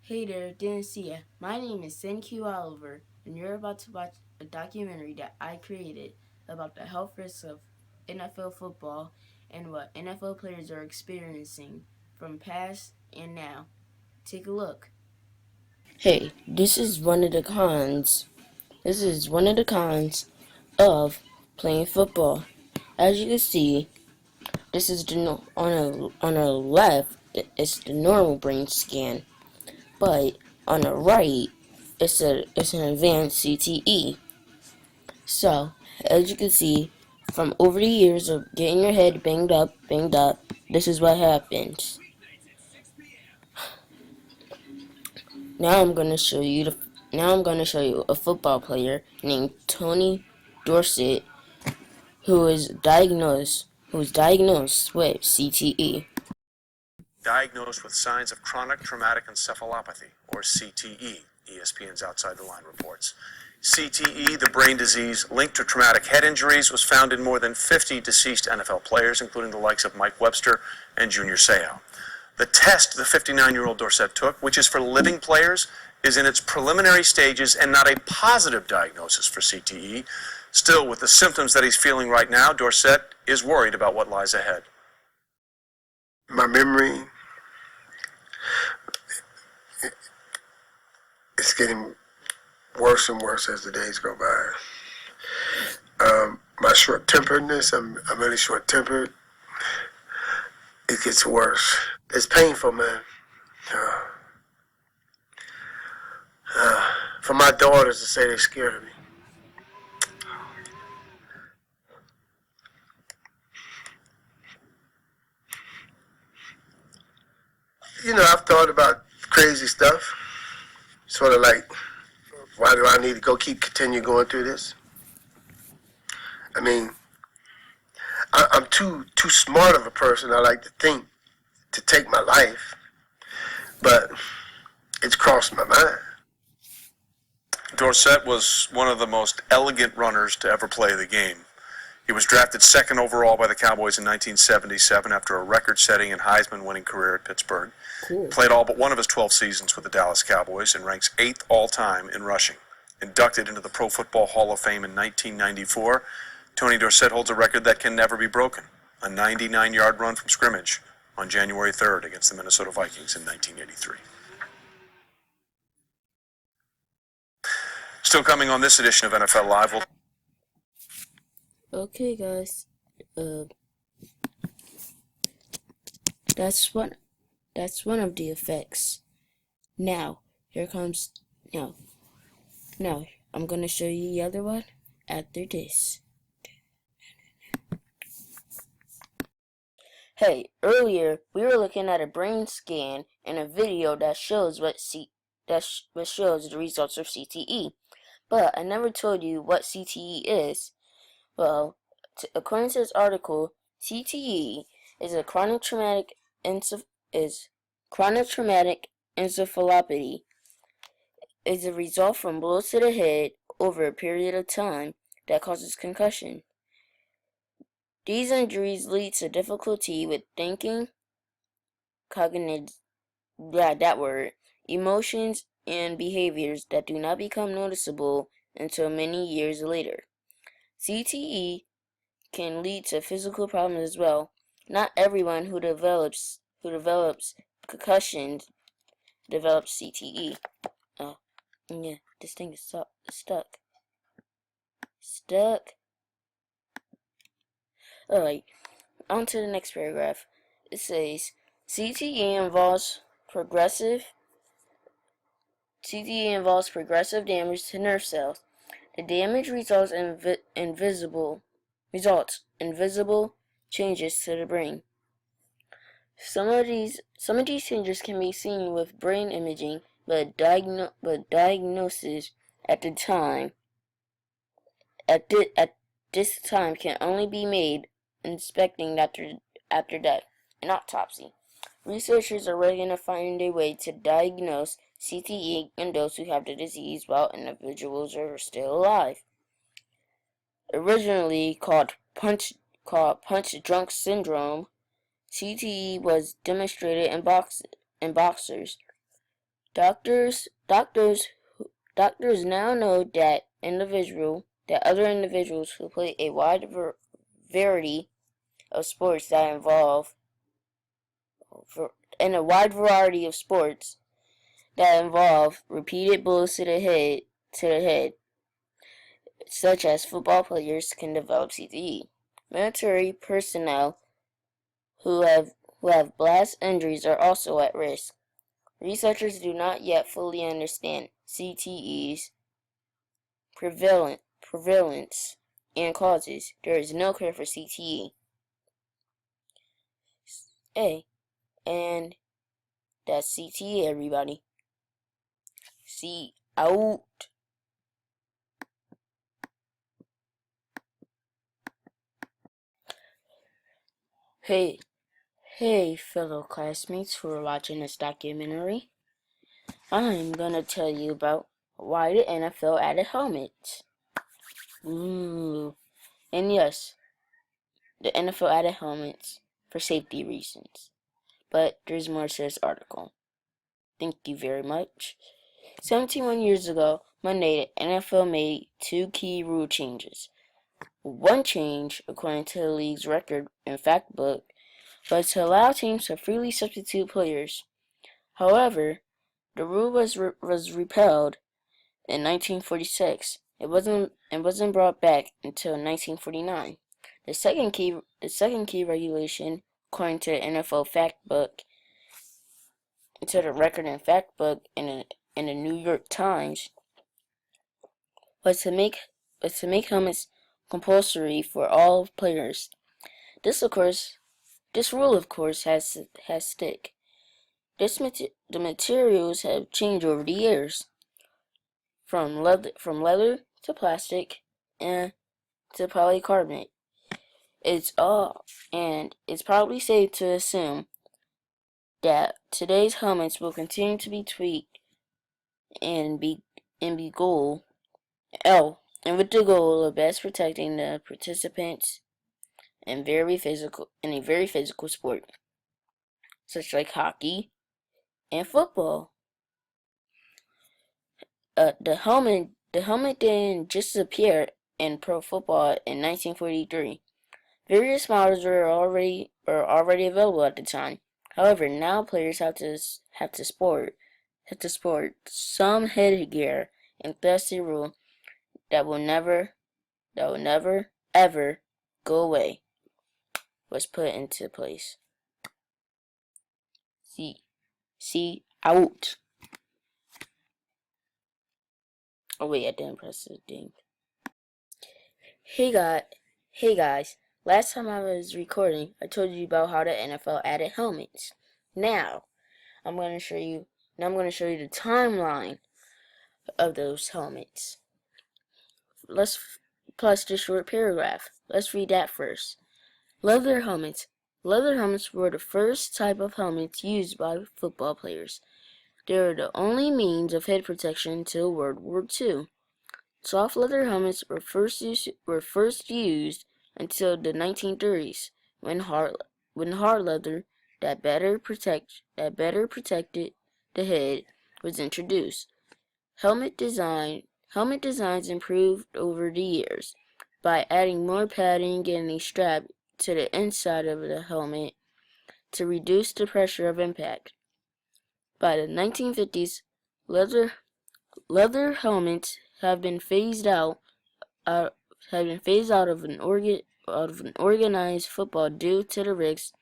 Hey there, didn't see ya. My name is Senku Oliver, and you're about to watch a documentary that I created about the health risks of NFL football and what NFL players are experiencing from past and now. Take a look. Hey, this is one of the cons. This is one of the cons of playing football. As you can see, this is on a left. It's the normal brain scan. But on the right, it's an advanced CTE. So, as you can see, from over the years of getting your head banged up, this is what happens. Now I'm gonna show you a football player named Tony Dorsett who was diagnosed with CTE. Diagnosed with signs of chronic traumatic encephalopathy, or CTE, ESPN's Outside the Line reports. CTE, the brain disease linked to traumatic head injuries, was found in more than 50 deceased NFL players, including the likes of Mike Webster and Junior Seau. The test the 59-year-old Dorsett took, which is for living players, is in its preliminary stages and not a positive diagnosis for CTE. Still, with the symptoms that he's feeling right now, Dorsett is worried about what lies ahead. My memory is getting worse and worse as the days go by. My short-temperedness, I'm really short-tempered. It gets worse. It's painful, man. For my daughters to say they're scared of me. You know, I've thought about crazy stuff. Sort of like, why do I need to continue going through this? I mean, I'm too smart of a person, I like to think, to take my life. But it's crossed my mind. Dorsett was one of the most elegant runners to ever play the game. He was drafted second overall by the Cowboys in 1977 after a record-setting and Heisman-winning career at Pittsburgh. Cool. Played all but one of his 12 seasons with the Dallas Cowboys and ranks 8th all-time in rushing. Inducted into the Pro Football Hall of Fame in 1994, Tony Dorsett holds a record that can never be broken, a 99-yard run from scrimmage on January 3rd against the Minnesota Vikings in 1983. Still coming on this edition of NFL Live, Okay, guys. That's one of the effects. Now, now, I'm gonna show you the other one after this. Hey, earlier we were looking at a brain scan and a video that shows what shows the results of CTE. But I never told you what CTE is. Well, according to this article, CTE is chronic traumatic encephalopathy. Is a result from blows to the head over a period of time that causes concussion. These injuries lead to difficulty with thinking, emotions, and behaviors that do not become noticeable until many years later. CTE can lead to physical problems as well. Not everyone who develops concussions develops CTE. Yeah, this thing is stuck. Alright, on to the next paragraph. It says, CTE involves progressive damage to nerve cells. The damage results in visible changes to the brain. Some of these changes can be seen with brain imaging, but diagnosis at this time can only be made inspecting after death, an autopsy. Researchers are working to find a way to diagnose CTE in those who have the disease while individuals are still alive. Originally called punch drunk syndrome, CTE was demonstrated in boxers. Doctors now know that other individuals who play a wide variety of sports that involve in a wide variety of sports that involve repeated blows to the head, such as football players, can develop CTE. Military personnel who have blast injuries are also at risk. Researchers do not yet fully understand CTE's prevalence and causes. There is no cure for CTE. And that's CTE, everybody. See out. Hey, fellow classmates who are watching this documentary. I'm gonna tell you about why the NFL added helmets. Ooh. And yes, the NFL added helmets for safety reasons. But there's more to this article. Thank you very much. 71 years ago, Monday, the NFL made two key rule changes. One change, according to the league's record and fact book, was to allow teams to freely substitute players. However, the rule was repealed in 1946. It wasn't brought back until 1949. The second key regulation, according to the NFL fact book, to the record and fact book in the New York Times, was to make helmets compulsory for all players. This rule, of course, has stick. The materials have changed over the years, from leather to plastic and to polycarbonate. It's probably safe to assume that today's helmets will continue to be tweaked and with the goal of best protecting the participants in a very physical sport, such like hockey and football. The helmet didn't just appear in pro football in 1943. Various models were already available at the time. However, now players have to sport some headgear, and thus the rule that will never ever go away was put into place. See out. Oh wait, I didn't press the thing. Hey guys. Last time I was recording, I told you about how the NFL added helmets. Now, I'm going to show you the timeline of those helmets. Plus the short paragraph. Let's read that first. Leather helmets. Leather helmets were the first type of helmets used by football players. They were the only means of head protection until World War II. Soft leather helmets were first used until the 1930s, when hard leather that better protected the head was introduced. Helmet designs improved over the years by adding more padding and a strap to the inside of the helmet to reduce the pressure of impact. By the 1950s, leather helmets have been phased out of an organized football due to the risks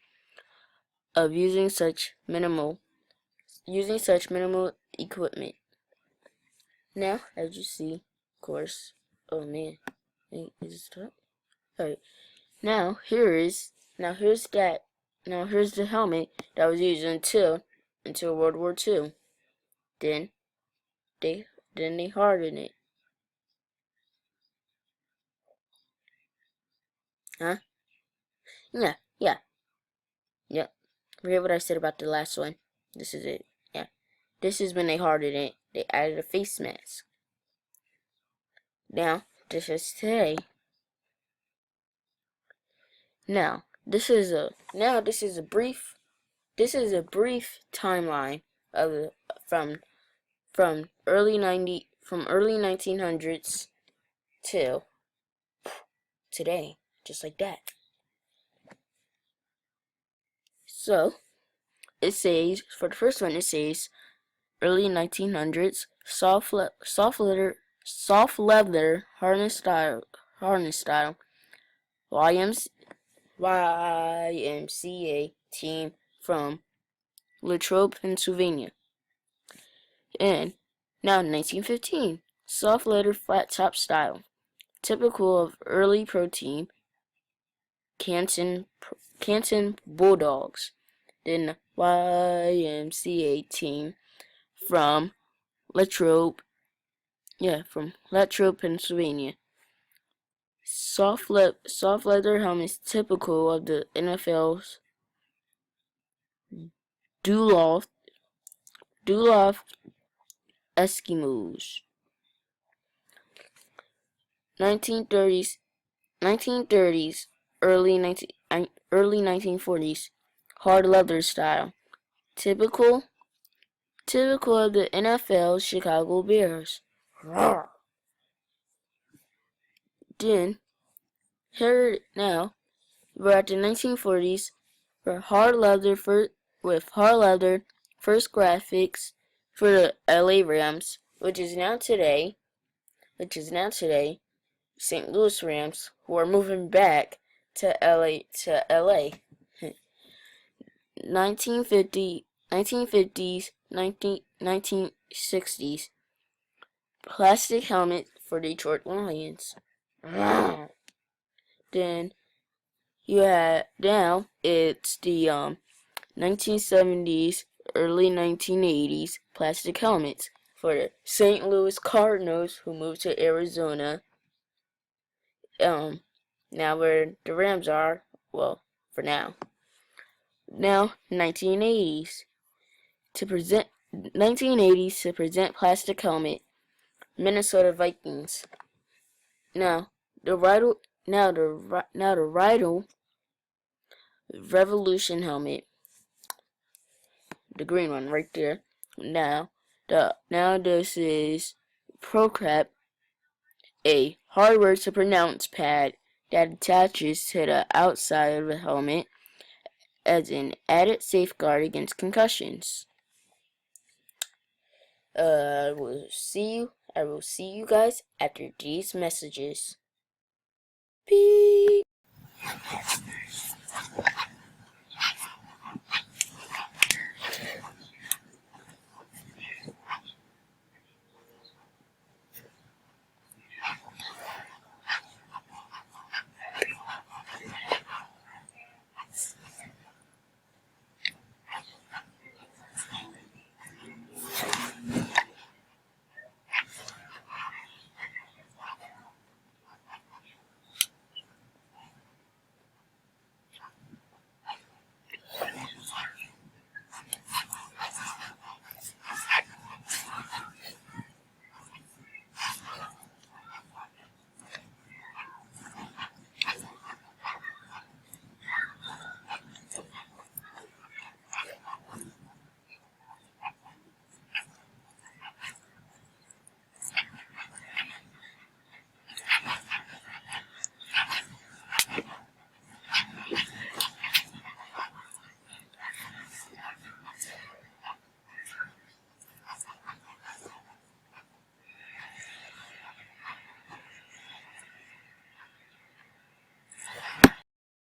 of using such minimal equipment. Now, as you see, of course, oh man, is it stuck? Alright, now here's the helmet that was used until World War II. Then they hardened it. Huh? Yeah. Yep. Forget what I said about the last one. This is it. Yeah. This is when they hardened it. They added a face mask. Now, this is today. Now, this is a brief timeline from from early 1900s till today, just like that. So it says, for the first one, it says early 1900s soft leather harness style YMCA team from Latrobe, Pennsylvania. And now 1915 soft leather flat top style, typical of early pro team Canton Bulldogs. Then YMCA team from Latrobe, Pennsylvania. Soft leather helmets typical of the NFL's Dulof Eskimos. 1930s, early 1940s, hard leather style, typical of the NFL's Chicago Bears. Rawr. Then, here now, we're at the 1940s with hard leather first graphics for the LA Rams, which is now today St. Louis Rams, who are moving back to LA. 1950s, 1960s, plastic helmet for Detroit Lions. Then now it's the 1970s, early 1980s plastic helmets for the St. Louis Cardinals, who moved to Arizona. Now where the Rams are, well, for now. Now 1980s to present plastic helmet, Minnesota Vikings. Now the Rydell Revolution helmet, the green one right there. Now this is ProCrep, a hard to pronounce pad that attaches to the outside of the helmet as an added safeguard against concussions. I will see you guys after these messages. Beep.